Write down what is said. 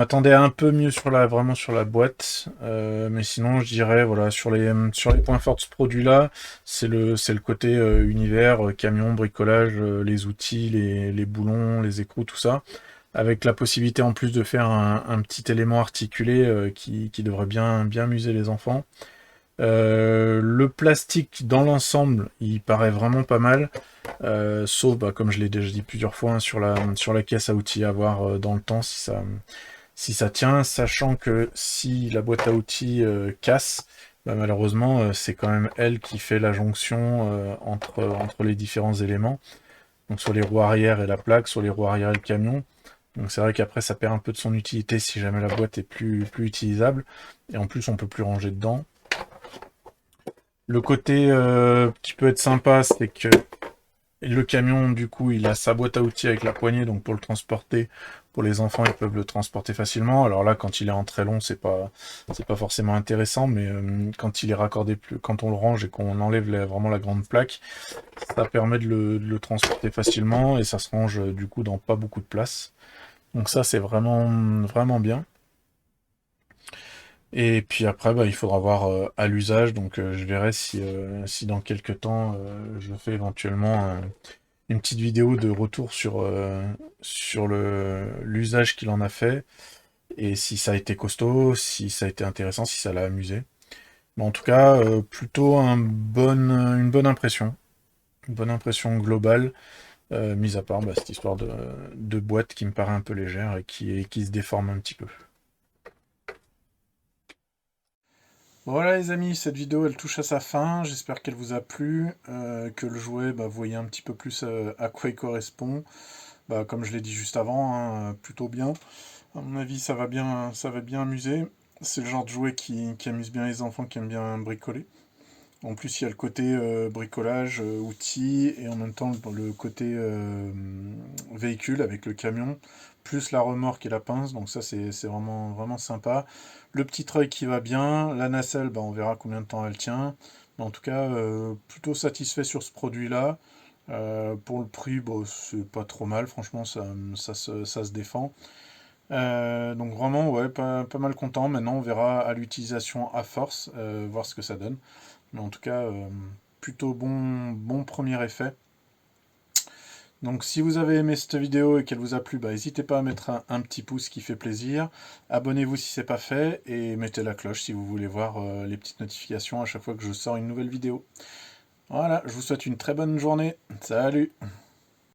Attendez un peu mieux sur vraiment sur la boîte, mais sinon je dirais voilà sur les points forts de ce produit-là, c'est le côté univers, camion, bricolage, les outils, les boulons, les écrous, tout ça, avec la possibilité en plus de faire un petit élément articulé qui devrait bien amuser les enfants. Le plastique dans l'ensemble, il paraît vraiment pas mal, sauf bah, comme je l'ai déjà dit plusieurs fois hein, sur la caisse à outils à voir dans le temps si ça tient, sachant que si la boîte à outils casse, bah, malheureusement, c'est quand même elle qui fait la jonction entre les différents éléments. Donc sur les roues arrière et la plaque, sur les roues arrière et le camion. Donc c'est vrai qu'après, ça perd un peu de son utilité si jamais la boîte est plus utilisable. Et en plus, on peut plus ranger dedans. Le côté qui peut être sympa, c'est que le camion, du coup, il a sa boîte à outils avec la poignée, donc pour le transporter, pour les enfants, ils peuvent le transporter facilement. Alors là, quand il est en très long, c'est pas forcément intéressant, mais quand il est raccordé plus, quand on le range et qu'on enlève vraiment la grande plaque, ça permet de le transporter facilement et ça se range du coup dans pas beaucoup de place. Donc ça, c'est vraiment bien. Et puis après, bah, il faudra voir à l'usage, donc je verrai si dans quelques temps, je fais éventuellement une petite vidéo de retour sur l'usage qu'il en a fait, et si ça a été costaud, si ça a été intéressant, si ça l'a amusé. Mais en tout cas, plutôt une bonne impression. Une bonne impression globale, mis à part bah, cette histoire de boîte qui me paraît un peu légère et qui se déforme un petit peu. Voilà les amis, cette vidéo elle touche à sa fin, j'espère qu'elle vous a plu, que le jouet, bah, vous voyez un petit peu plus à quoi il correspond. Bah, comme je l'ai dit juste avant, hein, plutôt bien. À mon avis, ça va bien amuser. C'est le genre de jouet qui amuse bien les enfants, qui aiment bien bricoler. En plus, il y a le côté bricolage, outils, et en même temps le côté véhicule avec le camion, plus la remorque et la pince. Donc ça, c'est vraiment sympa. Le petit treuil qui va bien. La nacelle, bah, on verra combien de temps elle tient. Mais en tout cas, plutôt satisfait sur ce produit-là. Pour le prix, bon, c'est pas trop mal. Franchement, ça se défend. Donc vraiment, ouais, pas mal content. Maintenant, on verra à l'utilisation à force, voir ce que ça donne. Mais en tout cas, plutôt bon premier effet. Donc si vous avez aimé cette vidéo et qu'elle vous a plu, bah, n'hésitez pas à mettre un petit pouce qui fait plaisir. Abonnez-vous si c'est pas fait et mettez la cloche si vous voulez voir les petites notifications à chaque fois que je sors une nouvelle vidéo. Voilà, je vous souhaite une très bonne journée. Salut!